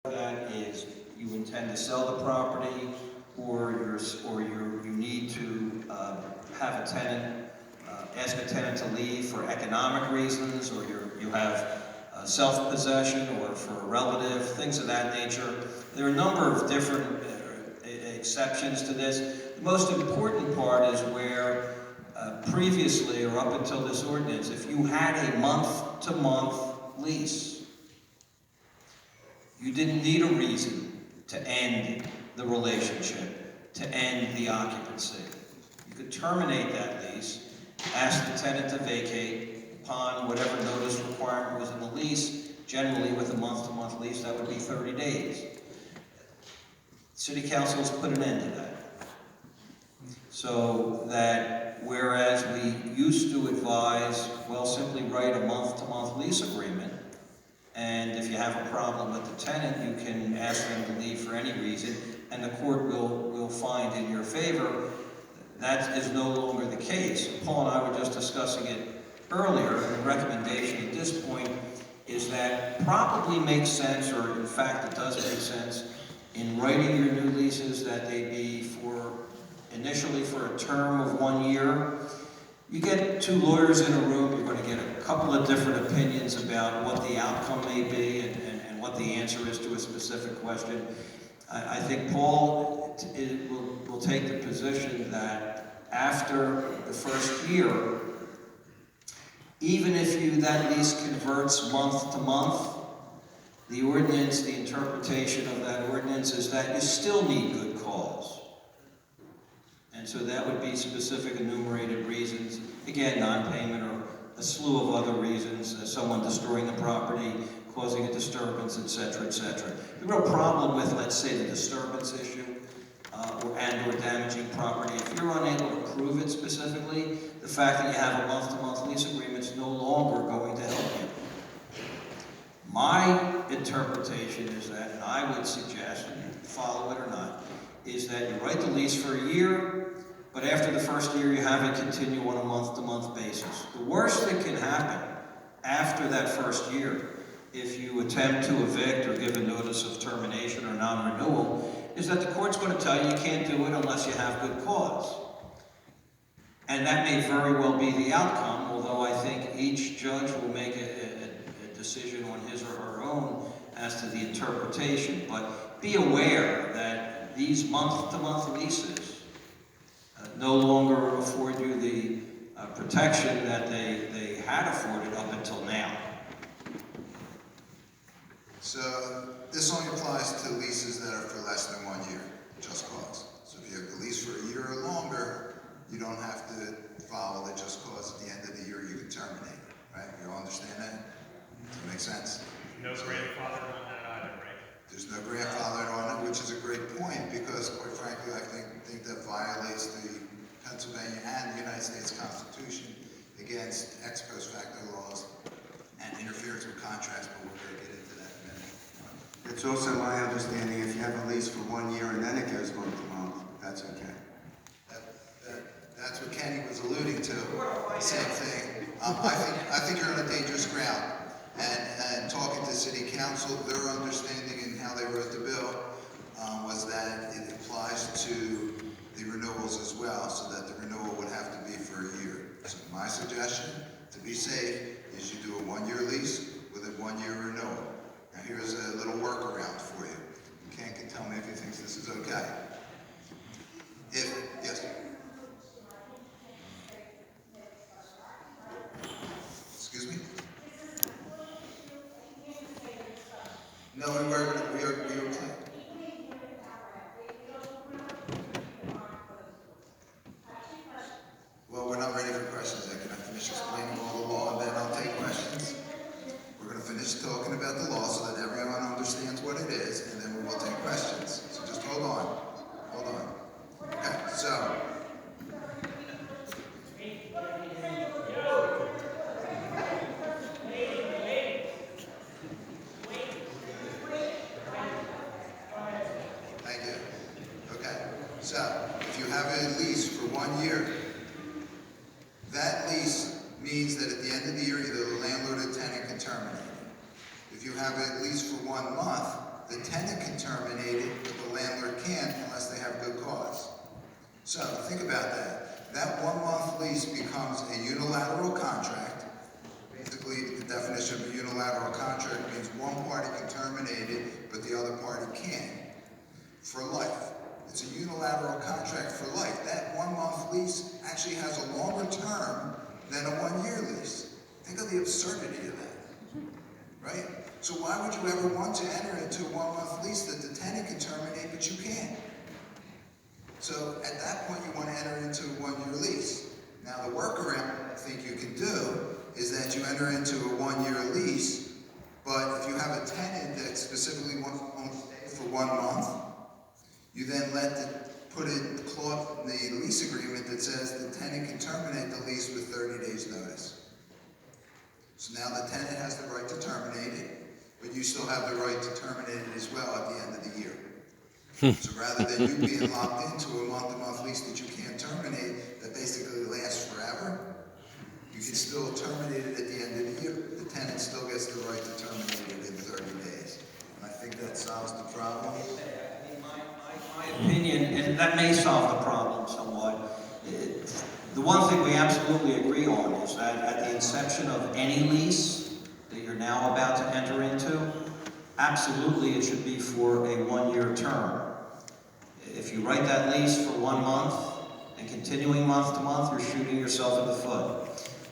that is you intend to sell the property, or you need to have a tenant, ask a tenant to leave for economic reasons, or you have self-possession or for a relative, things of that nature. There are a number of different exceptions to this. The most important part is where previously, or up until this ordinance, if you had a month-to-month lease, you didn't need a reason to end the relationship, to end the occupancy. You could terminate that lease, ask the tenant to vacate upon whatever notice requirement was in the lease. Generally, with a month-to-month lease, that would be 30 days. City Council has put an end to that. So that whereas we used to advise, well, simply write a month-to-month lease agreement, and if you have a problem with the tenant, you can ask them to leave for any reason, and the court will find in your favor. That is no longer the case. Paul and I were just discussing it earlier, and the recommendation at this point is that probably makes sense, or in fact it does make sense, in writing your new leases that they be initially for a term of 1 year. You get two lawyers in a room, you're going to get a couple of different opinions about what the outcome may be and what the answer is to a specific question. I think Paul will take the position that after the first year, even if that lease converts month to month, the ordinance, the interpretation of that ordinance is that you still need good cause. And so that would be specific enumerated reasons, again, non-payment or a slew of other reasons, someone destroying the property, causing a disturbance, etc., etc. The real problem with, let's say, the disturbance issue or damaging property, if you're unable to prove it specifically, the fact that you have a month-to-month lease agreement is no longer going to help you. My interpretation is that, and I would suggest, and you follow it or not, is that you write the lease for a year, but after the first year you have it continue on a month-to-month basis. The worst that can happen after that first year, if you attempt to evict or give a notice of termination or non-renewal, is that the court's going to tell you can't do it unless you have good cause. And that may very well be the outcome, although I think each judge will make a decision on his or her own as to the interpretation. But be aware that these month-to-month leases no longer afford you the protection that they had afforded up until now. So this only applies to leases that are for less than 1 year, just cause. So if you have the lease for a year or longer, you don't have to follow the just cause. At the end of the year, you can terminate it, right? You all understand that? Does that make sense? No grandfather on that either, right? There's no grandfather on it, which is a great point, because quite frankly, I think that violates the Pennsylvania and the United States Constitution against ex post facto laws and interference with contracts, but we're going to get into that in a minute. It's also my understanding if you have a lease for 1 year and then it goes month to month, that's okay. That's what Kenny was alluding to. Same thing. I think you're on a dangerous ground. And talking to City Council, their understanding in how they wrote the bill was that it applies to the renewals as well, so that the renewal would have to be for a year. So my suggestion, to be safe, is you do a 1 year lease with a 1 year renewal. Now here's a little workaround for you. Ken can tell me if he thinks this is okay. Yes. Excuse me? No, we are playing. Well, we're not ready for questions yet. Can I finish explaining all the law and then I'll take questions? We're going to finish talking about the law so that everyone understands what it is, and then we will take questions. So just hold on. Hold on. Okay, so. Thank you. Okay, so if you have a lease for 1 year, that lease means that at the end of the year, either the landlord or tenant can terminate it. If you have a lease for 1 month, The tenant can terminate it, but the landlord can't unless they have good cause. So think about that. That 1 month lease becomes a unilateral contract. Basically, the definition of a unilateral contract means one party can terminate it, but the other party can't. For life. It's a unilateral contract for life. That 1 month lease actually has a longer term than a 1 year lease. Think of the absurdity of that, right? So why would you ever want to enter into a 1 month lease that the tenant can terminate, but you can't? So at that point, you want to enter into a 1 year lease. Now the workaround I think you can do is that you enter into a 1 year lease, but if you have a tenant that specifically wants to stay for 1 month, you then put in the clause in the lease agreement that says the tenant can terminate the lease with 30 days notice. So now the tenant has the right to terminate it, but you still have the right to terminate it as well at the end of the year. So rather than you being locked into a month-to-month lease that you can't terminate, that basically lasts forever, you can still terminate it at the end of the year. The tenant still gets the right to terminate it in 30 days. And I think that solves the problem. My opinion, and that may solve the problem somewhat, the one thing we absolutely agree on is that at the inception of any lease that you're now about to enter into, absolutely it should be for a 1 year term. If you write that lease for 1 month and continuing month to month, you're shooting yourself in the foot.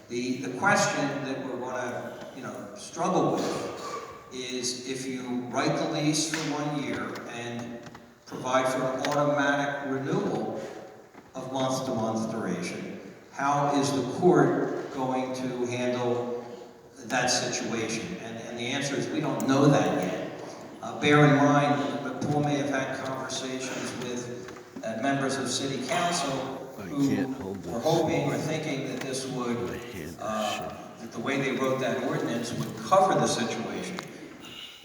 The question that we're going to struggle with is if you write the lease for 1 year and provide for an automatic renewal of month-to-month duration, how is the court going to handle that situation? And the answer is we don't know that yet. Bear in mind that Paul may have had conversations with members of City Council who were hoping or thinking that this would, that the way they wrote that ordinance would cover the situation.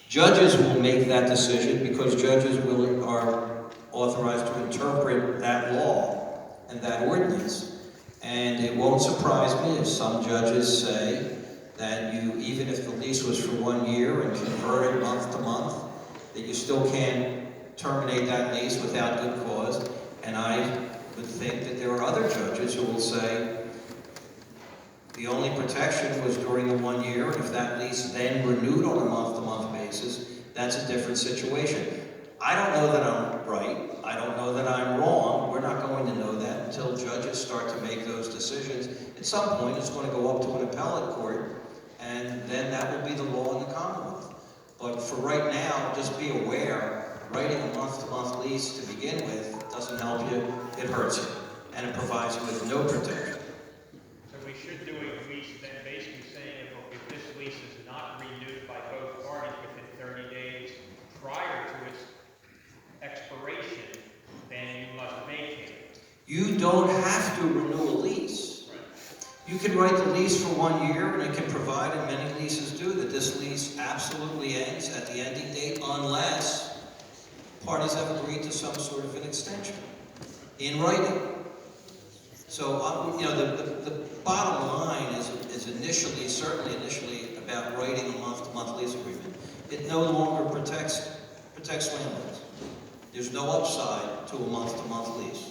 Judges will make that decision because judges are authorized to interpret that law and that ordinance. And it won't surprise me if some judges say that even if the lease was for 1 year and converted month to month, that you still can't terminate that lease without good cause. And I would think that there are other judges who will say the only protection was during the 1 year, and if that lease then renewed on a month-to-month basis, that's a different situation. I don't know that I'm right. I don't know that I'm wrong. We're not going to know that until judges start to make those decisions. At some point, it's going to go up to an appellate court, and then that will be the law in the Commonwealth. But for right now, just be aware, writing a month-to-month lease to begin with doesn't help you, it hurts you, and it provides you with no protection. So we should do a lease then basically saying if this lease is not renewed by both parties within 30 days prior to its expiration, then you must vacate it. You don't have to renew a lease. You can write the lease for 1 year, and it can provide, and many leases do, that this lease absolutely ends at the ending date unless parties have agreed to some sort of an extension in writing. So, the bottom line is initially, certainly initially, about writing a month-to-month lease agreement. It no longer protects landlords. There's no upside to a month-to-month lease.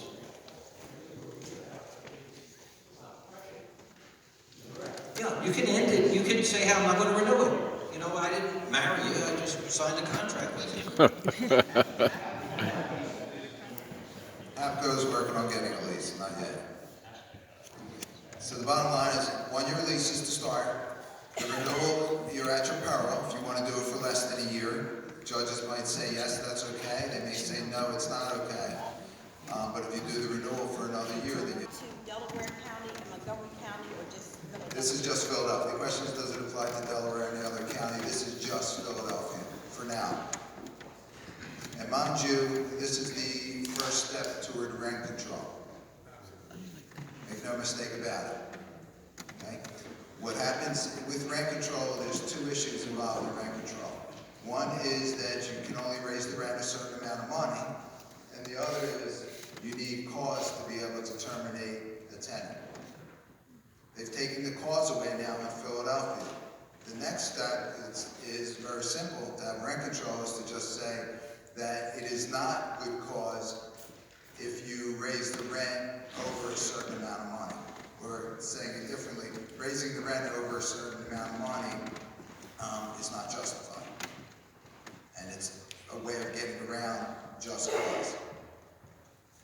Yeah, you can end it. You can say, hey, I'm not going to renew it. I didn't marry you. I just signed a contract with you. APCO's working on getting a lease, not yet. So the bottom line is 1 year lease is to start. The renewal, you're at your peril. If you want to do it for less than a year, judges might say, yes, that's okay. They may say, no, it's not okay. But if you do the renewal for another year, then you... To Delaware County and Montgomery County, or just Philadelphia? This is just Philadelphia. The question is, does it apply to Delaware or any other county? This is just Philadelphia for now. And mind you, this is the first step toward rent control. Make no mistake about it. Okay? What happens with rent control, there's two issues involved in rent control. One is that you can only raise the rent a certain amount of money, and the other is you need cause to be able to terminate the tenant. They've taken the cause away now in Philadelphia. The next step is very simple. To have rent control is to just say that it is not good cause if you raise the rent over a certain amount of money. Or saying it differently, raising the rent over a certain amount of money is not justified. And it's a way of getting around just cause.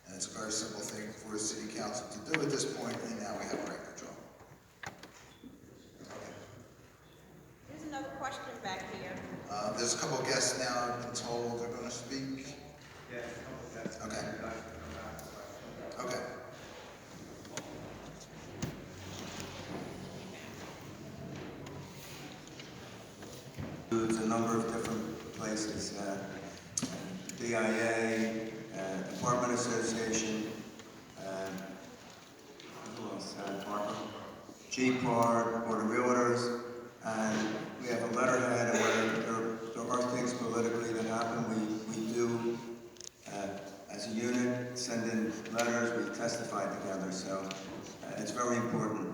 And it's a very simple thing for the city council to do at this point, and now we have rent control. Okay. There's another question back here. There's a couple of guests now I've been told they're gonna speak. Yeah, a couple guests. Okay. Okay. Includes a number of different places, DIA, Apartment Association, who else, G-Par, Board of Realtors, and we have a letterhead, and where there are things politically that happen, we do, as a unit, send in letters, we testify together, so it's very important.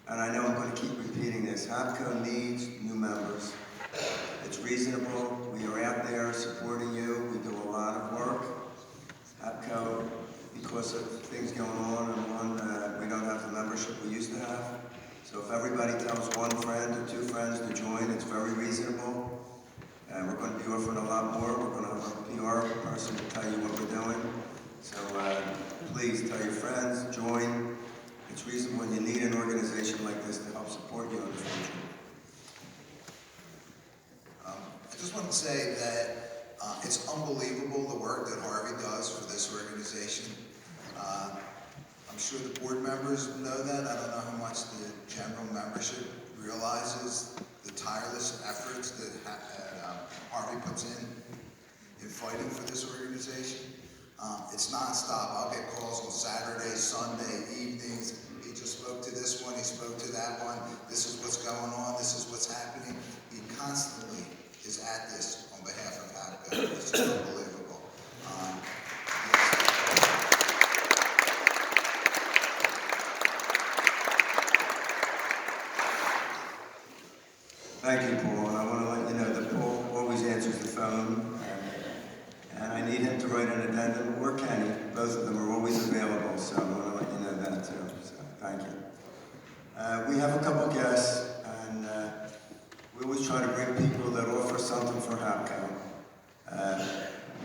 And I know I'm going to keep repeating this, HAPCO needs new members. It's reasonable, we are out there supporting you, we do a lot of work. HAPCO, because of things going on, we don't have the membership we used to have. So if everybody tells one friend or two friends to join, it's very reasonable. And we're going to be offering a lot more. We're going to have a PR person to tell you what we're doing. So please tell your friends, join. It's reasonable when you need an organization like this to help support you in the future. I just want to say that it's unbelievable the work that Harvey does for this organization. I'm sure the board members know that. I don't know how much the general membership realizes the tireless efforts that Harvey puts in fighting for this organization. It's nonstop. I'll get calls on Saturday, Sunday, evenings. He just spoke to this one, he spoke to that one. This is what's going on, this is what's happening. He constantly is at this on behalf of HAPCO. It's just unbelievable. Thank you, Paul, and I want to let you know that Paul always answers the phone, and I need him to write an addendum, or Kenny. Both of them are always available, so I want to let you know that too, so thank you. We have a couple guests, and we always try to bring people that offer something for HAPCO.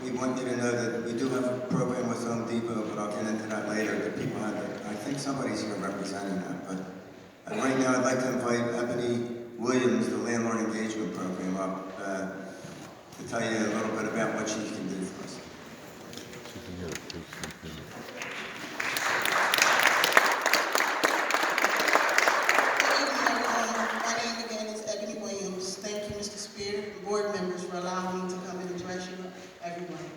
We want you to know that we do have a program with Home Depot, but I'll get into that later. The people have it. I think somebody's here representing that, but right now I'd like to invite Ebony Williams, the Landlord Engagement Program, up to tell you a little bit about what she can do for us. My name again is Ebony Williams. Thank you, Mr. Spear, board members, for allowing me to come and address you, everyone.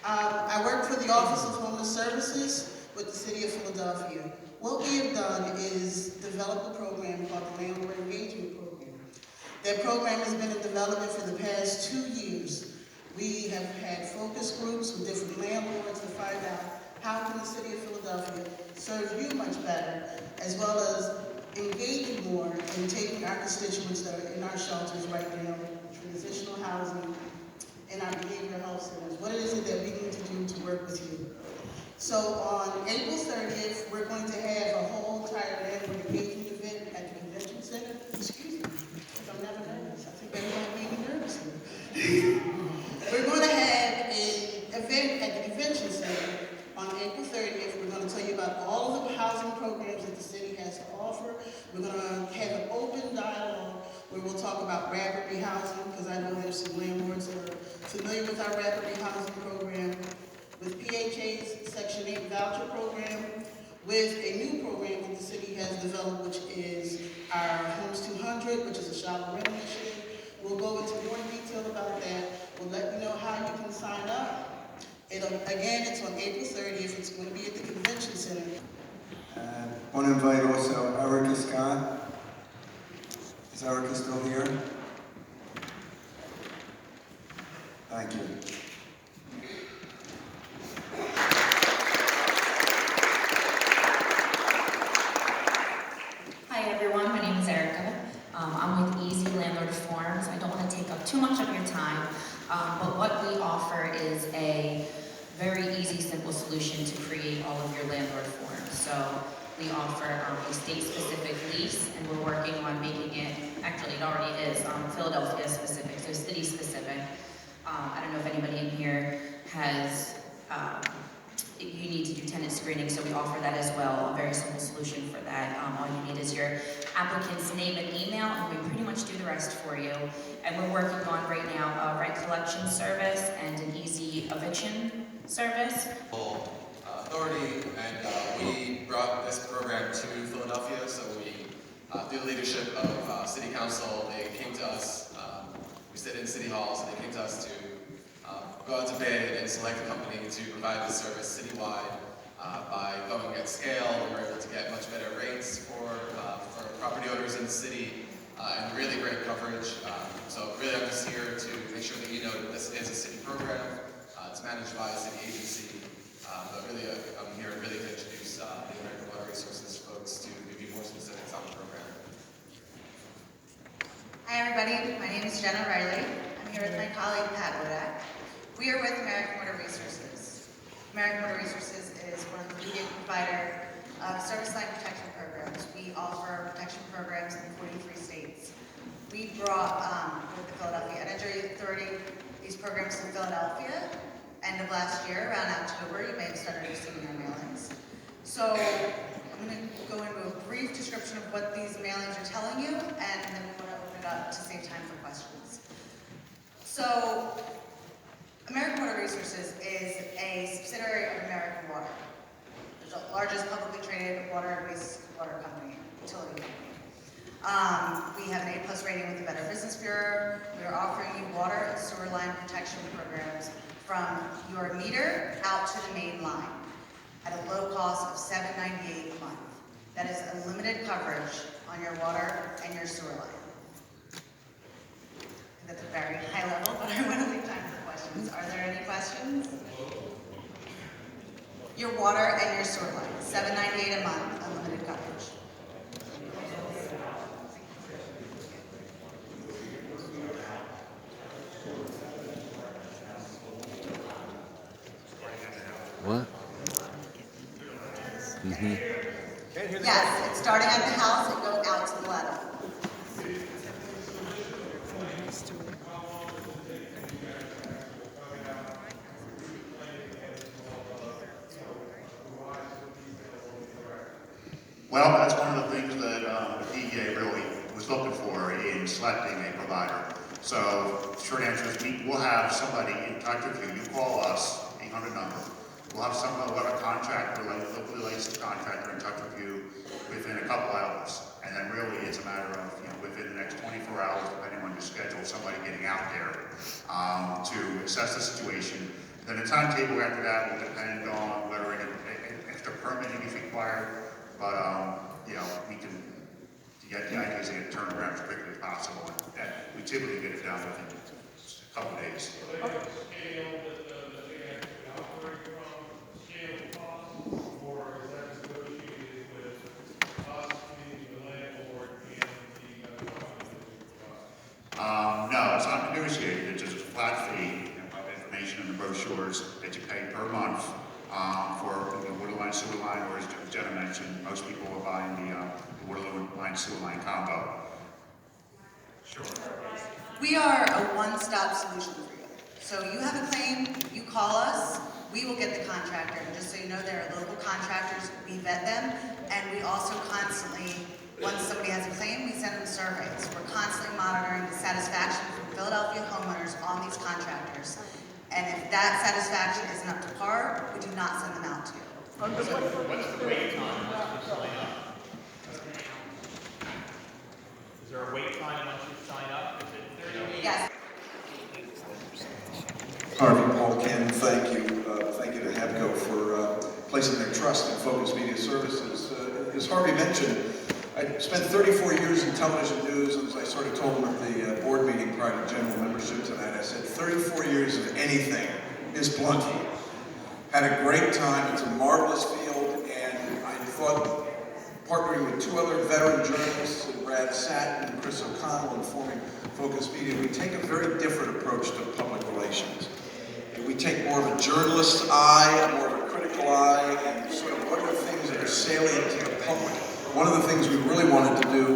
I work for the Office of Homeless Services with the City of Philadelphia. What we have done is develop a program called the Landlord Engagement Program. That program has been in development for the past 2 years. We have had focus groups with different landlords to find out how can the City of Philadelphia serve you much better, as well as engaging more in taking our constituents that are in our shelters right now, transitional housing, and our behavioral health centers. What is it that we need to do to work with you? So on April 30th, we're going to have a whole entire landlord engagement event at the convention center. Excuse me, because I'm never nervous. I think everybody made me nervous here. We're going to have an event at the convention center on April 30th. We're going to tell you about all of the housing programs that the city has to offer. We're going to have an open dialogue where we'll talk about rapid rehousing, because I know there's some landlords that are familiar with our rapid rehousing program, with PHA's Section 8 voucher program, with a new program that the city has developed, which is our Homes 200, which is a shallow rental initiative. We'll go into more detail about that. We'll let you know how you can sign up. Again, it's on April 30th. It's going to be at the convention center. I want to invite also Erica Scott. Is Erica still here? Thank you. Hi everyone, my name is Erica. I'm with Easy Landlord solution to create all of your landlord forms. So we offer a state-specific lease, and we're working on making it, actually it already is, Philadelphia-specific, so city-specific. I don't know if anybody in here has, you need to do tenant screening, so we offer that as well, a very simple solution for that. All you need is your applicant's name and email, and we pretty much do the rest for you. And we're working on right now a rent collection service and an easy eviction service. Authority, and we brought this program to Philadelphia, so we, through the leadership of City Council, they came to us, we sit in City Hall, so they came to us to go out to bid and select a company to provide this service citywide. By going at scale, we were able to get much better rates for property owners in the city, and really great coverage. So really I'm just here to make sure that you know that this is a city program. It's managed by a city agency. But really, I'm here really to introduce the American Water Resources folks to give you more specifics on the program. Hi everybody, my name is Jenna Riley. I'm here with my colleague Pat Wodak. We are with American Water Resources. American Water Resources is one of the leading provider of service line protection programs. We offer protection programs in 43 states. We brought, with the Philadelphia Energy Authority, these programs to Philadelphia end of last year, around October. You may have started receiving our mailings. So I'm going to go into a brief description of what these mailings are telling you, and then we want to open it up to save time for questions. So American Water Resources is a subsidiary of American Water, the largest publicly traded water and wastewater company, utility company. We have an A+ rating with the Better Business Bureau. We are offering you water and sewer line protection programs from your meter out to the main line at a low cost of $7.98 a month. That is unlimited coverage on your water and your sewer line. That's a very high level, but I want to leave time for questions. Are there any questions? Your water and your sewer line, $7.98 a month, unlimited coverage. What? Yes, it's starting at the house and going out to the ladder. Well, that's one of the things that the DEA really was looking for in selecting a provider. So, short answer is we'll have somebody in touch with you. You call us, 800 number. We'll have someone who have a contractor, locally licensed contractor in touch with you within a couple hours. And then really it's a matter of, within the next 24 hours, depending on your schedule, somebody getting out there to assess the situation. Then the timetable after that will depend on whether extra permitting is required. But, we can, the idea is to get it turned around as quickly as possible. And we typically get it done within a couple of days. No, it's not negotiated. It's just a flat fee, information in the brochures that you pay per month for water line, sewer line, or as Jenna mentioned, most people are buying the water line, sewer line combo. Sure. We are a one-stop solution for you. So you have a claim, you call us, we will get the contractor. And just so you know, there are local contractors, we vet them, and we also constantly, once somebody has a claim, we send them surveys. We're constantly monitoring the satisfaction from Philadelphia homeowners on these contractors. And if that satisfaction isn't up to par, we do not send them out to you. What's the wait time once you sign up? Is there a wait time once you sign up? Is it 30 days? Yes. Harvey, Paul, Ken, thank you. Thank you to HEPCO for placing their trust in Focus Media Services. As Harvey mentioned, I spent 34 years in television news, and as I sort of told him at the board meeting prior to general membership tonight, I said 34 years of anything is plenty. Had a great time. It's a marvelous field, and I thought partnering with two other veteran journalists, Brad Satin and Chris O'Connell, and forming Focus Media, we take a very different approach to public relations. We take more of a journalist's eye, more of a critical critical eye and sort of what are the things that are salient to the public. One of the things we really wanted to do,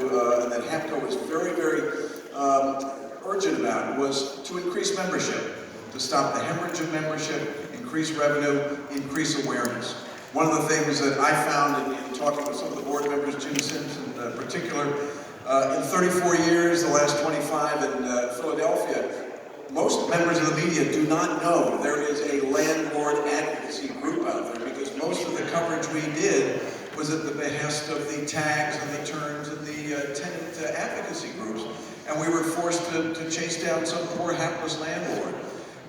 and that HAPCO was very, very urgent about, was to increase membership, to stop the hemorrhage of membership, increase revenue, increase awareness. One of the things that I found in talking with some of the board members, Jim Sims in particular, in 34 years, the last 25 in Philadelphia, most members of the media do not know there is a landlord advocacy group out there, because most of the coverage we did was at the behest of the tags and the terms and the tenant advocacy groups. And we were forced to chase down some poor hapless landlord.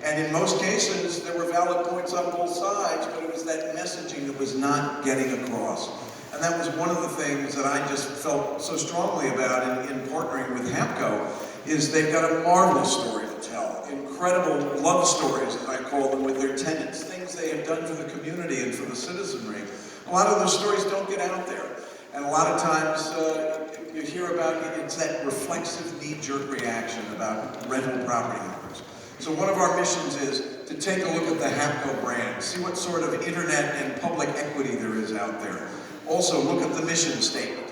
And in most cases, there were valid points on both sides, but it was that messaging that was not getting across. And that was one of the things that I just felt so strongly about in partnering with HAPCO, is they've got a marvelous story to tell. Incredible love stories, as I call them, with their tenants, things they have done for the community and for the citizenry. A lot of those stories don't get out there. And a lot of times you hear about it, it's that reflexive knee-jerk reaction about rental property owners. So one of our missions is to take a look at the HAPCO brand, see what sort of internet and public equity there is out there. Also look at the mission statement.